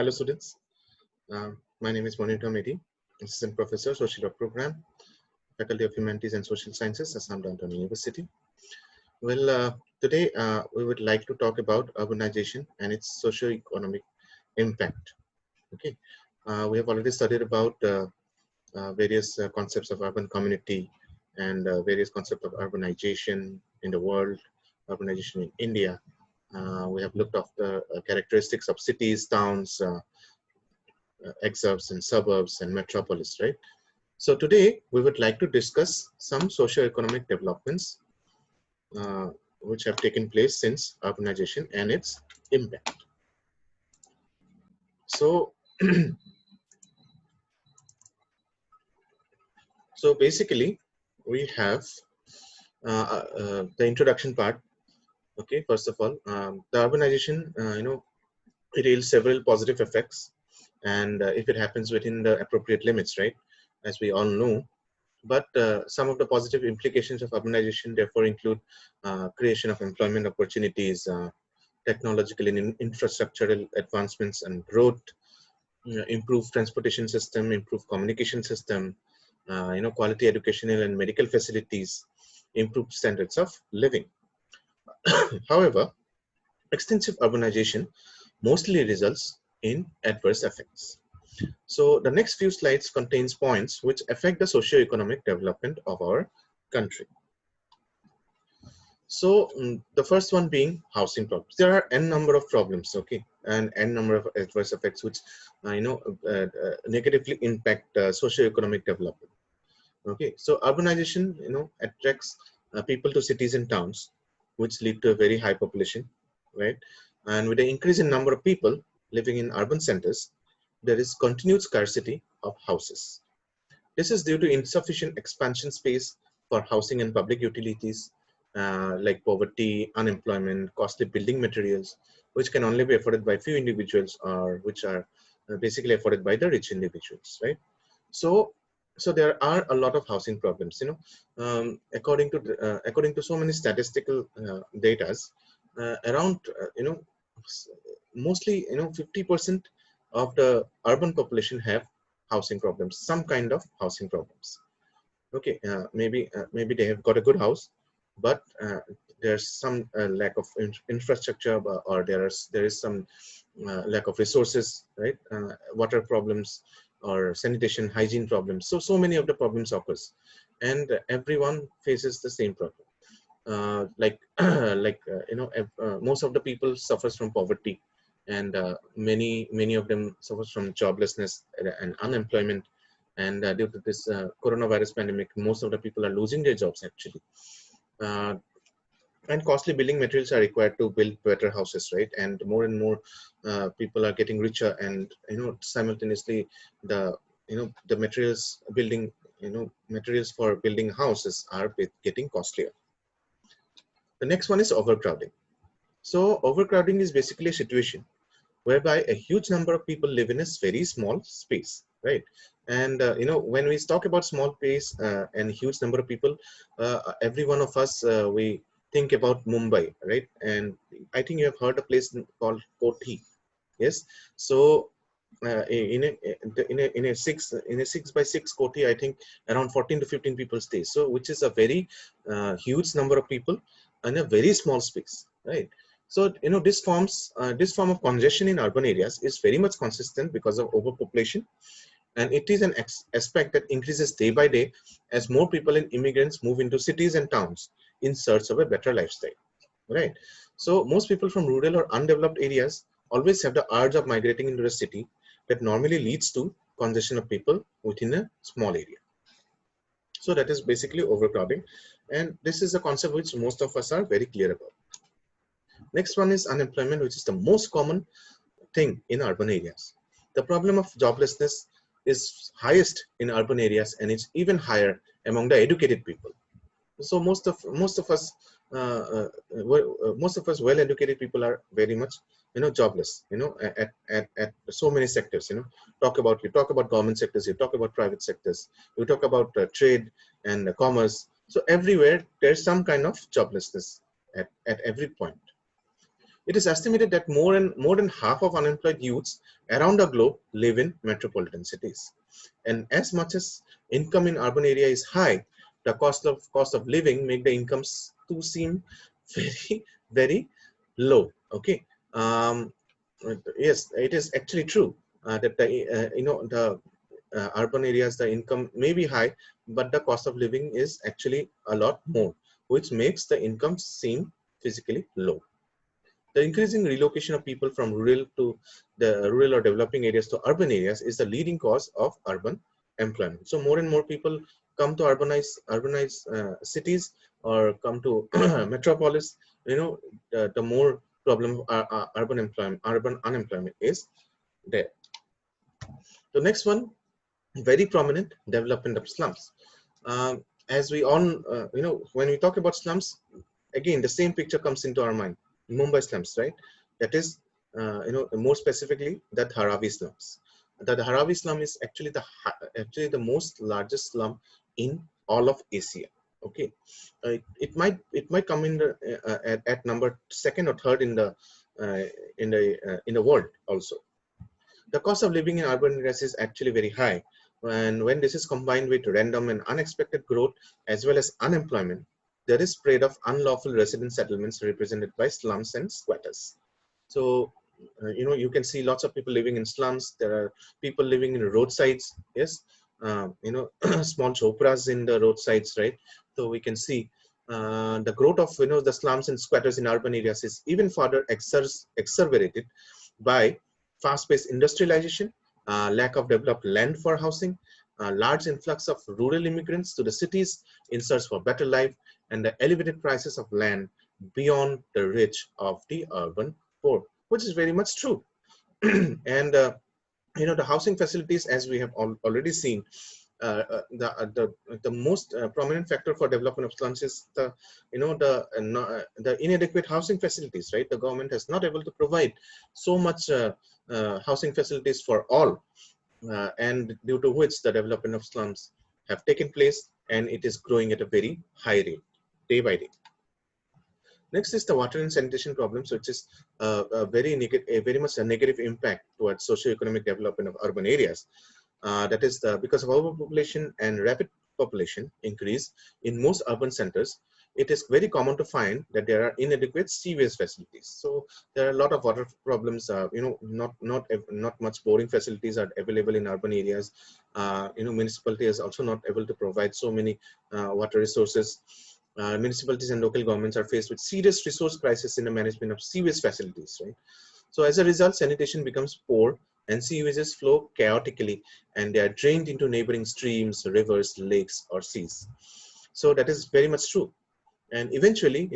Hello students, my name is Manimugdha Medhi, Assistant Professor, Social Work Program, Faculty of Humanities and Social Sciences, Assam Downtown University. Well, today we would like to talk about urbanization and its socio-economic impact. Okay, we have already studied about various concepts of urban community and various concepts of urbanization in the world, urbanization in India. We have looked at the characteristics of cities, towns, exurbs and suburbs and metropolis, right? So today we would like to discuss some socio-economic developments which have taken place since urbanization and its impact. So, so basically we have the introduction part. Okay, first of all, the urbanization, it yields several positive effects, and if it happens within the appropriate limits, right? As we all know. But some of the positive implications of urbanization therefore include creation of employment opportunities, technological and infrastructural advancements and growth, improved transportation system, improved communication system, quality educational and medical facilities, improved standards of living. However, extensive urbanization mostly results in adverse effects. So the next few slides contains points which affect the socio-economic development of our country. So the first one being housing problems. There are n number of problems, okay, and n number of adverse effects which negatively impact socio-economic development. Okay, so urbanization attracts people to cities and towns, which lead to a very high population, right? And with the increase in number of people living in urban centers, there is continued scarcity of houses. This is due to insufficient expansion space for housing and public utilities like poverty, unemployment, costly building materials, which can only be afforded by few individuals or which are basically afforded by the rich individuals, right? So there are a lot of housing problems, according to so many statistical datas, around mostly 50% of the urban population have housing problems, some kind of housing problems. Okay, maybe they have got a good house, but there's some lack of infrastructure, or there is some lack of resources, right? Water problems or sanitation, hygiene problems. So many of the problems occurs, and everyone faces the same problem. Most of the people suffers from poverty, and many of them suffers from joblessness and unemployment. And due to this coronavirus pandemic, most of the people are losing their jobs actually. And costly building materials are required to build better houses, right? And more people are getting richer, and simultaneously the materials building materials for building houses are getting costlier. The next one is overcrowding. So overcrowding is basically a situation whereby a huge number of people live in a very small space, right? And when we talk about small space and huge number of people, every one of us we think about Mumbai, right? And I think you have heard a place called Kothi. Yes. So in a 6x6 Kothi, I think around 14 to 15 people stay. So which is a very huge number of people in a very small space, right? So this form of congestion in urban areas is very much consistent because of overpopulation, and it is an aspect that increases day by day as more people and immigrants move into cities and towns in search of a better lifestyle, right? So most people from rural or undeveloped areas always have the urge of migrating into a city that normally leads to congestion of people within a small area. So that is basically overcrowding, and this is a concept which most of us are very clear about. Next one is unemployment, which is the most common thing in urban areas. The problem of joblessness is highest in urban areas, and it's even higher among the educated people. So most of us well-educated people are very much jobless, at so many sectors. You talk about government sectors, you talk about private sectors, you talk about trade and commerce. So everywhere there's some kind of joblessness at every point. It is estimated that more than half of unemployed youths around the globe live in metropolitan cities. And as much as income in urban area is high, the cost of living make the incomes to seem very, very low. Okay. Yes, it is actually true that the the urban areas, the income may be high, but the cost of living is actually a lot more, which makes the income seem physically low. The increasing relocation of people from rural or developing areas to urban areas is the leading cause of urban employment. So more and more people come to urbanized cities or come to metropolis. The more problem urban unemployment is there. The next one, very prominent, development of slums. As we all, when we talk about slums, again, the same picture comes into our mind. Mumbai slums, right? That is, more specifically, the Dharavi slums. The Dharavi slum is actually the most largest slum in all of Asia. Okay, it might come in the at number second or third in the world also. The cost of living in urban areas is actually very high, and when this is combined with random and unexpected growth as well as unemployment, there is spread of unlawful resident settlements represented by slums and squatters. So, you can see lots of people living in slums. There are people living in roadsides. Yes, small chopras in the roadsides, right? So we can see the growth of the slums and squatters in urban areas is even further exacerbated by fast-paced industrialization, lack of developed land for housing, large influx of rural immigrants to the cities in search for better life, and the elevated prices of land beyond the reach of the urban poor, which is very much true. And the housing facilities, as we have already seen, the most prominent factor for development of slums is the inadequate housing facilities. Right, the government has not able to provide so much housing facilities for all, and due to which the development of slums have taken place, and it is growing at a very high rate, day by day. Next is the water and sanitation problems, which is very much a negative impact towards socio-economic development of urban areas. That is because of overpopulation and rapid population increase in most urban centers. It is very common to find that there are inadequate sewage facilities. So there are a lot of water problems. Not much boring facilities are available in urban areas. Municipality is also not able to provide so many water resources. Municipalities and local governments are faced with serious resource crisis in the management of sewage facilities. Right. So as a result, sanitation becomes poor, and sewages flow chaotically, and they are drained into neighboring streams, rivers, lakes, or seas. So that is very much true. And eventually,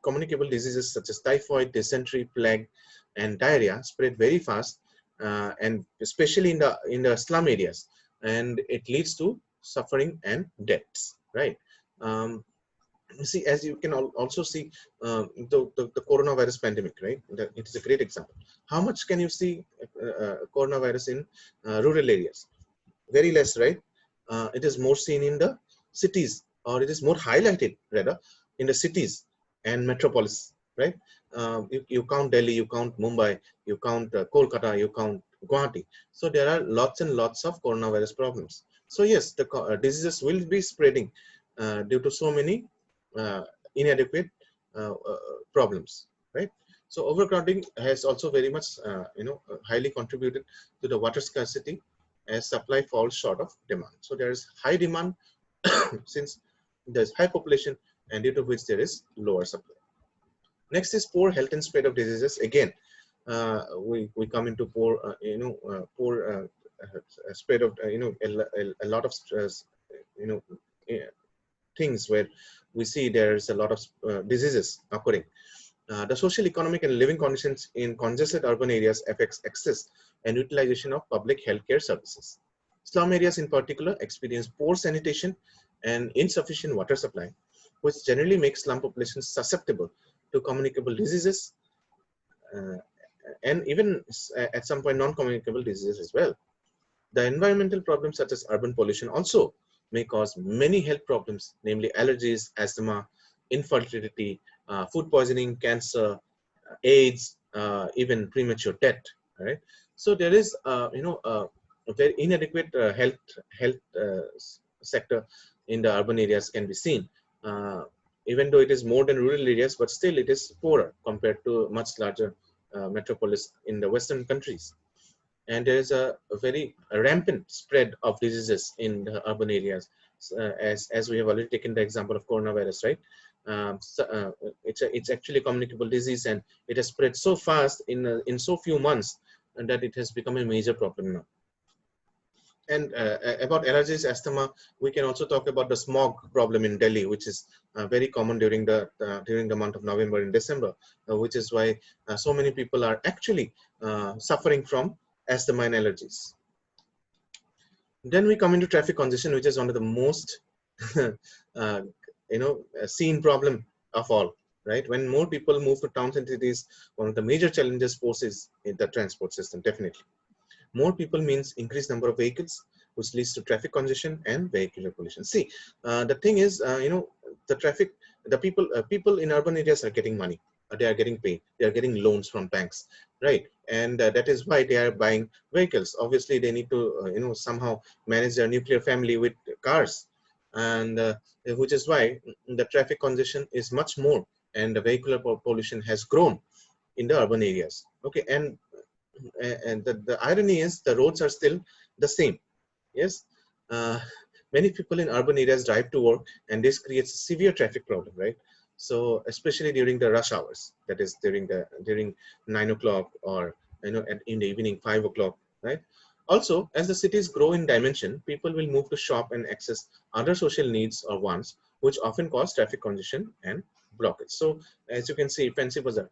communicable diseases such as typhoid, dysentery, plague, and diarrhea spread very fast, and especially in the slum areas, and it leads to suffering and deaths. Right. See, as you can also see, the coronavirus pandemic, right? It is a great example. How much can you see coronavirus in rural areas? Very less, right? It is more seen in the cities, or it is more highlighted rather in the cities and metropolis, right? You count Delhi, you count Mumbai, you count Kolkata, you count Guwahati. So there are lots and lots of coronavirus problems. So yes, the diseases will be spreading due to so many inadequate problems, right? So overcrowding has also very much, highly contributed to the water scarcity as supply falls short of demand. So there is high demand since there's high population, and due to which there is lower supply. Next is poor health and spread of diseases. Again, we come into poor, poor spread of, a lot of things where we see there's a lot of diseases occurring. The social, economic, and living conditions in congested urban areas affects access and utilization of public healthcare services. Slum areas in particular experience poor sanitation and insufficient water supply, which generally makes slum populations susceptible to communicable diseases, and even at some point non-communicable diseases as well. The environmental problems such as urban pollution also may cause many health problems, namely allergies, asthma, infertility, food poisoning, cancer, AIDS, even premature death. Right. So there is, a very inadequate health sector in the urban areas can be seen. Even though it is more than rural areas, but still it is poorer compared to much larger metropolis in the Western countries. And there is a very rampant spread of diseases in the urban areas, as we have already taken the example of coronavirus, right? It's actually a communicable disease, and it has spread so fast in so few months, and that it has become a major problem now. And about allergies, asthma, we can also talk about the smog problem in Delhi, which is very common during the month of November and December, which is why so many people are actually suffering from asthma and allergies. Then we come into traffic congestion, which is one of the most seen problem of all. Right, when more people move to towns and cities, one of the major challenges forces in the transport system. Definitely, more people means increased number of vehicles, which leads to traffic congestion and vehicular pollution. See, the thing is, the people in urban areas are getting money. They are getting paid. They are getting loans from banks, right? And that is why they are buying vehicles. Obviously, they need to, somehow manage their nuclear family with cars, and which is why the traffic congestion is much more, and the vehicular pollution has grown in the urban areas. Okay, and the irony is the roads are still the same. Yes, uh, many people in urban areas drive to work, and this creates a severe traffic problem, right? So especially during the rush hours, that is during 9 o'clock, or in the evening 5 o'clock, right? Also, as the cities grow in dimension, people will move to shop and access other social needs or wants, which often cause traffic congestion and blockage. So as you can see, Fancy Bazaar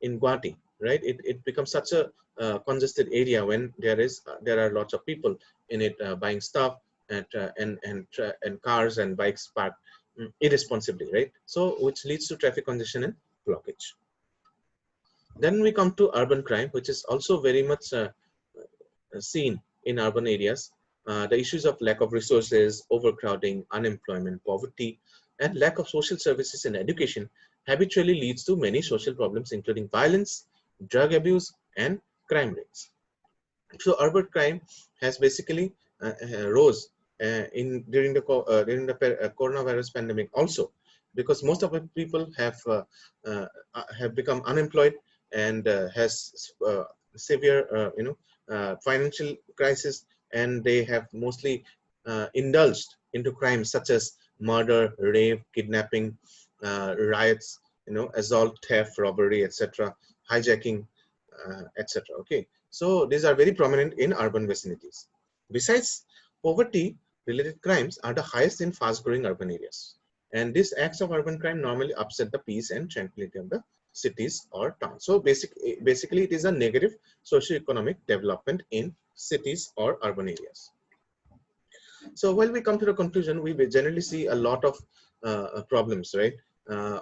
in Guwahati, right? It becomes such a congested area when there are lots of people in it buying stuff, and cars and bikes parked irresponsibly, right? So which leads to traffic congestion and blockage. Then we come to urban crime, which is also very much seen in urban areas. The issues of lack of resources, overcrowding, unemployment, poverty, and lack of social services and education habitually leads to many social problems, including violence, drug abuse, and crime rates. So urban crime has basically rose during the coronavirus pandemic also, because most of the people have become unemployed, and has severe financial crisis, and they have mostly indulged into crimes such as murder, rape, kidnapping, riots, assault, theft, robbery, etc., hijacking, etc. Okay, so these are very prominent in urban vicinities. Besides, poverty related crimes are the highest in fast growing urban areas, and these acts of urban crime normally upset the peace and tranquility of the cities or towns. So basically it is a negative socio-economic development in cities or urban areas. So while we come to the conclusion, we generally see a lot of problems, right? A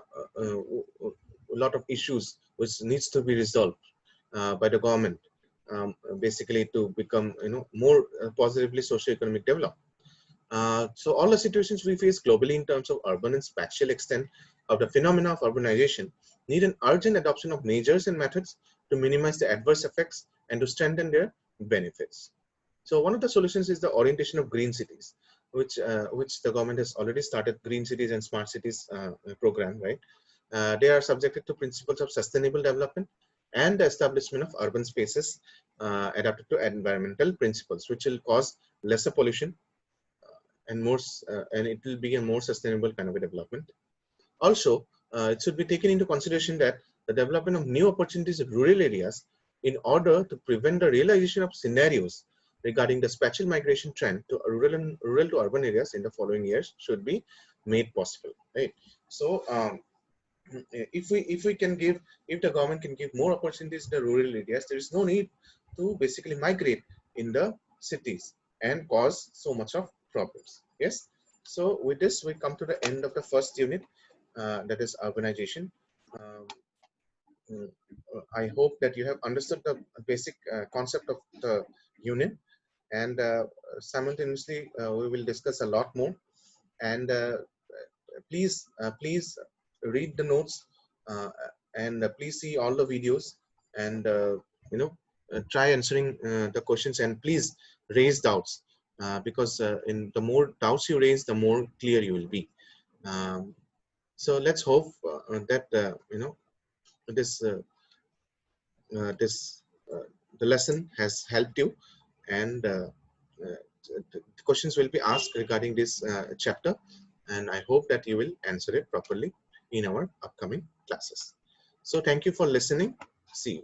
lot of issues which needs to be resolved by the government, basically to become more positively socio-economic developed. So all the situations we face globally in terms of urban and spatial extent of the phenomena of urbanization need an urgent adoption of measures and methods to minimize the adverse effects and to strengthen their benefits. So one of the solutions is the orientation of green cities, which the government has already started green cities and smart cities program, right? They are subjected to principles of sustainable development and the establishment of urban spaces adapted to environmental principles, which will cause lesser pollution and and it will be a more sustainable kind of a development. Also, it should be taken into consideration that the development of new opportunities in rural areas, in order to prevent the realization of scenarios regarding the spatial migration trend to rural to urban areas in the following years, should be made possible, right? So if the government can give more opportunities in the rural areas, there is no need to basically migrate in the cities and cause so much of problems. Yes. So with this, we come to the end of the first unit, that is urbanization. Um, I hope that you have understood the basic concept of the unit, and simultaneously we will discuss a lot more. And please read the notes, uh, and please see all the videos, and try answering the questions, and please raise doubts, because in the more doubts you raise, the more clear you will be. um, so let's hope that this this the lesson has helped you, and uh, the questions will be asked regarding this chapter, and I hope that you will answer it properly in our upcoming classes. So thank you for listening. See you.